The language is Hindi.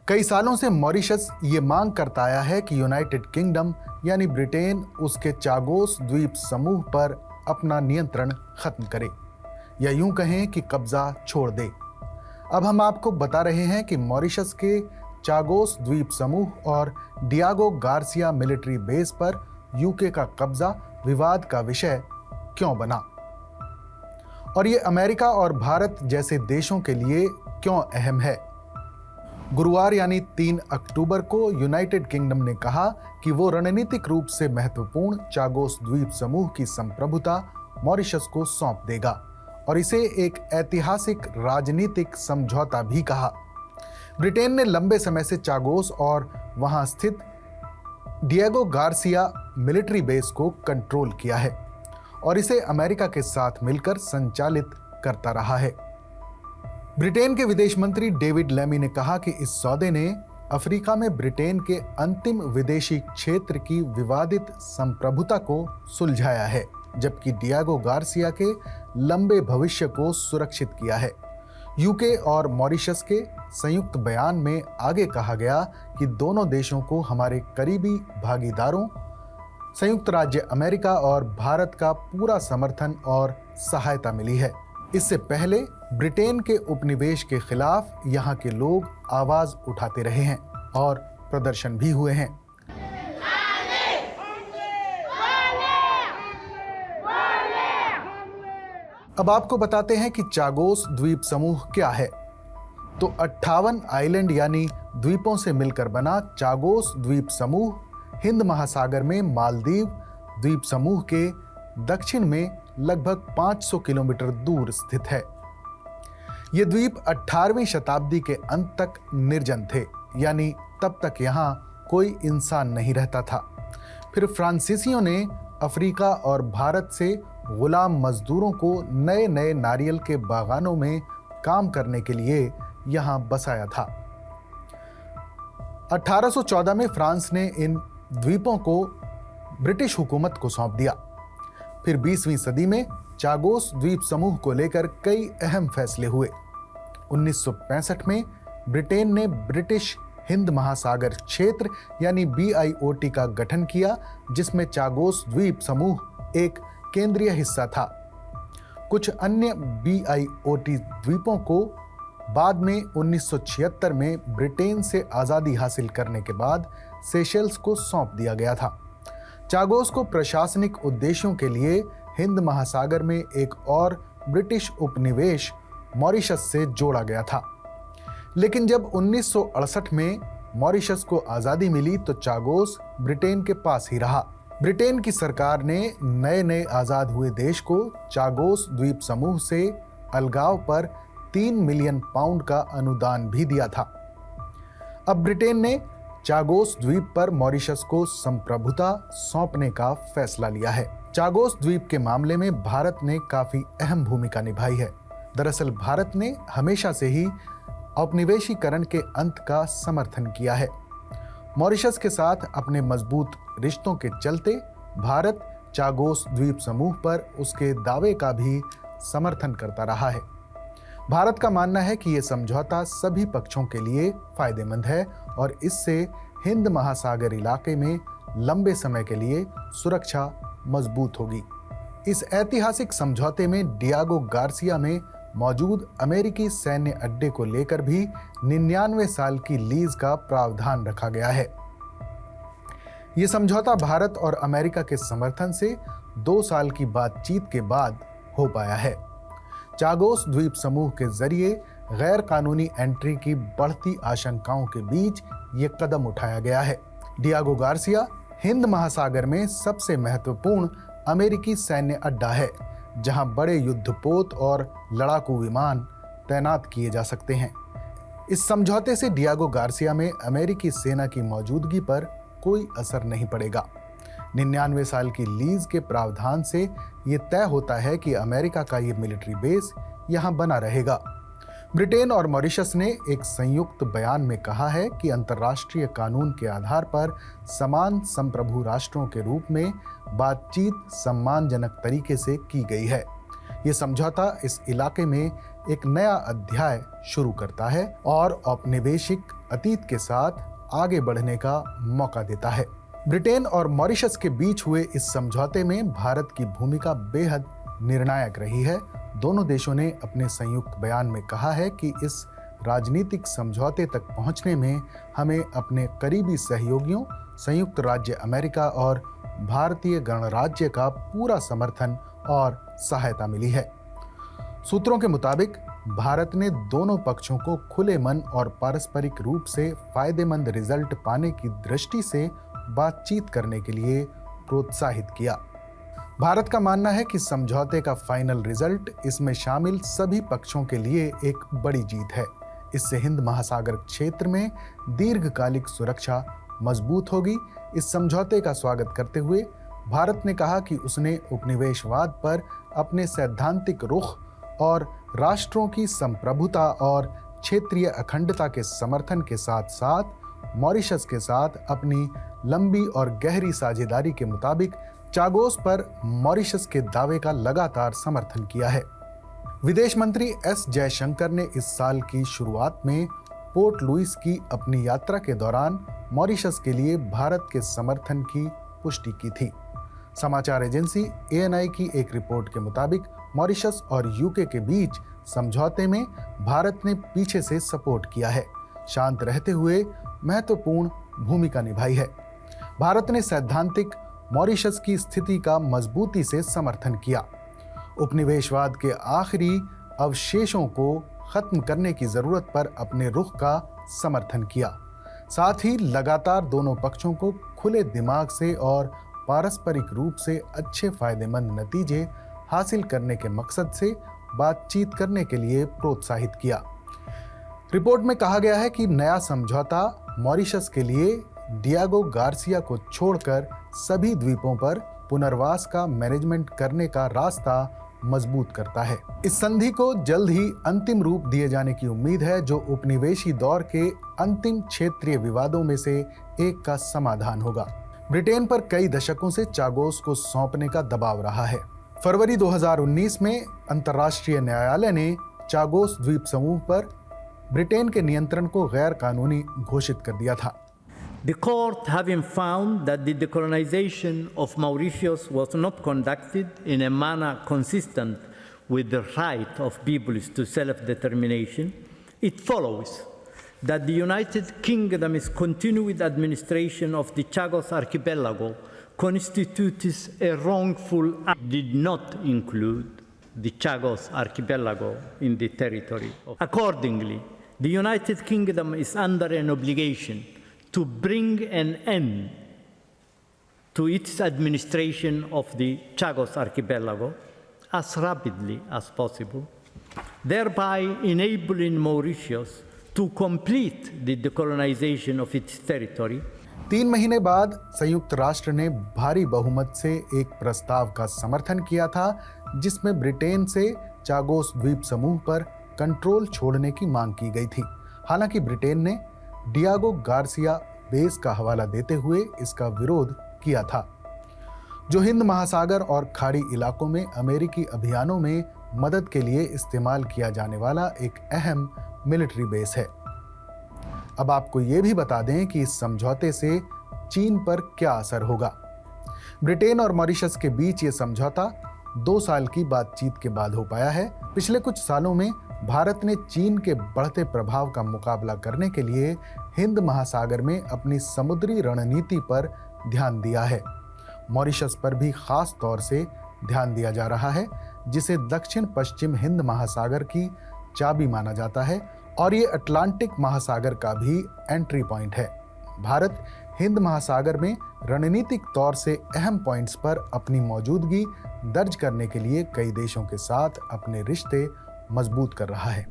कई सालों से मॉरिशस ये मांग करता आया है कि यूनाइटेड किंगडम यानी ब्रिटेन उसके चागोस द्वीप समूह पर अपना नियंत्रण खत्म करे, या यूं कहें कि कब्जा छोड़ दे। अब हम आपको बता रहे हैं कि मॉरिशस के चागोस द्वीप समूह और डियागो गार्सिया मिलिट्री बेस पर यूके का कब्जा विवाद का विषय क्यों बना, और ये अमेरिका और भारत जैसे देशों के लिए क्यों अहम है। गुरुवार यानी 3 अक्टूबर को यूनाइटेड किंगडम ने कहा कि वो रणनीतिक रूप से महत्वपूर्ण चागोस द्वीप समूह की संप्रभुता मॉरिशस को सौंप देगा और इसे एक ऐतिहासिक राजनीतिक समझौता भी कहा। ब्रिटेन ने लंबे समय से चागोस और वहां स्थित डिएगो गार्सिया मिलिट्री बेस को कंट्रोल किया है और इसे अमेरिका के साथ मिलकर संचालित करता रहा है। ब्रिटेन के विदेश मंत्री डेविड लेमी ने कहा कि इस सौदे ने अफ्रीका में ब्रिटेन के अंतिम विदेशी क्षेत्र की विवादित संप्रभुता को सुलझाया है, जबकि डिएगो गार्सिया के लंबे भविष्य को सुरक्षित किया है। यूके और मॉरिशस के संयुक्त बयान में आगे कहा गया कि दोनों देशों को हमारे करीबी भागीदारों संयुक्त राज्य अमेरिका और भारत का पूरा समर्थन और सहायता मिली है। इससे पहले ब्रिटेन के उपनिवेश के खिलाफ यहाँ के लोग आवाज उठाते रहे हैं और प्रदर्शन भी हुए हैं। अब आपको बताते हैं कि चागोस द्वीप समूह क्या है। तो 58 आइलैंड यानी द्वीपों से मिलकर बना चागोस द्वीप समूह हिंद महासागर में मालदीव द्वीप समूह के दक्षिण में लगभग 500 किलोमीटर दूर स्थित है। ये द्वीप 18वीं शताब्दी के अंत तक निर्जन थे, यानी तब तक यहाँ कोई इंसान नहीं रहता था। फिर फ्रांसीसियों ने अफ्रीका और भारत से गुलाम मजदूरों को नए नए नारियल के बागानों में काम करने के लिए यहाँ बसाया था। 1814 में फ्रांस ने इन द्वीपों को ब्रिटिश हुकूमत को सौंप दिया। फिर 20वीं सदी में चागोस द्वीप समूह को लेकर कई अहम फैसले हुए। 1965 में ब्रिटेन ने ब्रिटिश हिंद महासागर क्षेत्र यानी BIOT का गठन किया, जिसमें चागोस द्वीप समूह एक केंद्रीय हिस्सा था। कुछ अन्य BIOT द्वीपों को बाद में 1976 में ब्रिटेन से आज़ादी हासिल करने के बाद सेशेल्स को सौंप दिया गया था। चागोस को प्रशासनिक उद्देश्यों के लिए हिंद महासागर में एक और ब्रिटिश उपनिवेश मॉरिशस से जोड़ा गया था। लेकिन जब 1968 में मॉरिशस को आज़ादी मिली तो चागोस ब्रिटेन के पास ही रहा। ब्रिटेन की सरकार ने नए नए आज़ाद हुए देश को चागोस द्वीप समूह से अलगाव पर 3 मिलियन पाउंड का अनुदान भी दिया था। अब ब्रिटेन ने चागोस द्वीप पर मॉरिशस को संप्रभुता सौंपने का फैसला लिया है। चागोस द्वीप के मामले में भारत ने काफी अहम भूमिका निभाई है। दरअसल भारत ने हमेशा से ही औपनिवेशीकरण के अंत का समर्थन किया है। मॉरिशस के साथ अपने मजबूत रिश्तों के चलते भारत चागोस द्वीप समूह पर उसके दावे का भी समर्थन करता रहा है। भारत का मानना है कि यह समझौता सभी पक्षों के लिए फायदेमंद है और इससे हिंद महासागर इलाके में लंबे समय के लिए सुरक्षा मजबूत होगी। इस ऐतिहासिक समझौते में डिएगो गार्सिया में मौजूद अमेरिकी सैन्य अड्डे को लेकर भी 99 साल की लीज का प्रावधान रखा गया है। यह समझौता भारत और अमेरिका के समर्थन से 2 साल की बातचीत के बाद हो पाया है। चागोस द्वीप समूह के जरिए गैर कानूनी एंट्री की बढ़ती आशंकाओं के बीच ये कदम उठाया गया है। डिएगो गार्सिया हिंद महासागर में सबसे महत्वपूर्ण अमेरिकी सैन्य अड्डा है, जहां बड़े युद्धपोत और लड़ाकू विमान तैनात किए जा सकते हैं। इस समझौते से डिएगो गार्सिया में अमेरिकी सेना की मौजूदगी पर कोई असर नहीं पड़ेगा। 99 साल की लीज के प्रावधान से ये तय होता है कि अमेरिका का ये मिलिट्री बेस यहाँ बना रहेगा। ब्रिटेन और मॉरिशस ने एक संयुक्त बयान में कहा है कि अंतर्राष्ट्रीय कानून के आधार पर समान संप्रभु राष्ट्रों के रूप में बातचीत सम्मानजनक तरीके से की गई है। ये समझौता इस इलाके में एक नया अध्याय शुरू करता है और औपनिवेशिक अतीत के साथ आगे बढ़ने का मौका देता है। ब्रिटेन और मॉरिशस के बीच हुए इस समझौते में भारत की भूमिका बेहद निर्णायक रही है। दोनों देशों ने अपने संयुक्त बयान में कहा है कि इस राजनीतिक समझौते तक पहुंचने में हमें अपने करीबी सहयोगियों संयुक्त राज्य अमेरिका और भारतीय गणराज्य का पूरा समर्थन और सहायता मिली है। सूत्रों के मुताबिक भारत ने दोनों पक्षों को खुले मन और पारस्परिक रूप से फायदेमंद रिजल्ट पाने की दृष्टि से बातचीत करने के लिए प्रोत्साहित किया। भारत का मानना है कि समझौते का फाइनल रिजल्ट इसमें शामिल सभी पक्षों के लिए एक बड़ी जीत है। इससे हिंद महासागर क्षेत्र में दीर्घकालिक सुरक्षा मजबूत होगी। इस समझौते का स्वागत करते हुए भारत ने कहा कि उसने उपनिवेशवाद पर अपने सैद्धांतिक रुख और राष्ट्रों की संप्रभुता और क्षेत्रीय अखंडता के समर्थन के साथ साथ मॉरिशस के साथ अपनी लंबी और गहरी साझेदारी के मुताबिक चागोस पर मॉरिशस के दावे का लगातार समर्थन किया है। विदेश मंत्री एस जयशंकर ने इस साल की शुरुआत में पोर्ट लुइस की अपनी यात्रा के दौरान मॉरिशस के लिए भारत के समर्थन की पुष्टि की थी। समाचार एजेंसी ANI की एक रिपोर्ट के मुताबिक मॉरिशस और यूके के बीच समझौते में भारत ने पीछे से सपोर्ट किया है, शांत रहते हुए महत्वपूर्ण भूमिका निभाई है। भारत ने सैद्धांतिक मॉरिशस की स्थिति का मजबूती से समर्थन किया, उपनिवेशवाद के आखिरी अवशेषों को खत्म करने की जरूरत पर अपने रुख का समर्थन किया। साथ ही लगातार दोनों पक्षों को खुले दिमाग से और पारस्परिक रूप से अच्छे फायदेमंद नतीजे हासिल करने के मकसद से बातचीत करने के लिए प्रोत्साहित किया। रिपोर्ट में कहा गया है कि नया समझौता मॉरिशस के लिए डियागो गार्सिया को छोड़कर सभी द्वीपों पर पुनर्वास का मैनेजमेंट करने का रास्ता मजबूत करता है। इस संधि को जल्द ही अंतिम रूप दिए जाने की उम्मीद है, जो उपनिवेशी दौर के अंतिम क्षेत्रीय विवादों में से एक का समाधान होगा। ब्रिटेन पर कई दशकों से चागोस को सौंपने का दबाव रहा है। फरवरी 2019 में अंतर्राष्ट्रीय न्यायालय ने चागोस द्वीप समूह पर ब्रिटेन के नियंत्रण को गैर कानूनी घोषित कर दिया था। The court, having found that the decolonization of Mauritius was not conducted in a manner consistent with the right of peoples to self-determination, it follows that the United Kingdom's continued administration of the Chagos Archipelago constitutes a wrongful act. Did not include the Chagos Archipelago in the territory. Accordingly, the United Kingdom is under an obligation to bring an end to its administration of the Chagos Archipelago as rapidly as possible, thereby enabling Mauritius to complete the decolonization of its territory. 3 महीने बाद संयुक्त राष्ट्र ने भारी बहुमत से एक प्रस्ताव का समर्थन किया था, जिसमें ब्रिटेन से चागोस द्वीप समूह पर कंट्रोल छोड़ने की मांग की गई थी। हालांकि ब्रिटेन ने डियागो गार्सिया बेस का हवाला देते हुए इसका विरोध किया था, जो हिंद महासागर और खाड़ी इलाकों में अमेरिकी अभियानों में मदद के लिए इस्तेमाल किया जाने वाला एक अहम मिलिट्री बेस है। अब आपको ये भी बता दें कि इस समझौते से चीन पर क्या असर होगा। ब्रिटेन और मॉरिशस के बीच ये समझौता 2 साल की बातचीत के बाद हो पाया है। पिछले कुछ सालों में भारत ने चीन के बढ़ते प्रभाव का मुकाबला करने के लिए हिंद महासागर में अपनी समुद्री रणनीति पर ध्यान दिया है। मॉरिशस पर भी खास तौर से ध्यान दिया जा रहा है, जिसे दक्षिण पश्चिम हिंद महासागर की चाबी माना जाता है और ये अटलांटिक महासागर का भी एंट्री पॉइंट है। भारत हिंद महासागर में रणनीतिक तौर से अहम पॉइंट्स पर अपनी मौजूदगी दर्ज करने के लिए कई देशों के साथ अपने रिश्ते मजबूत कर रहा है।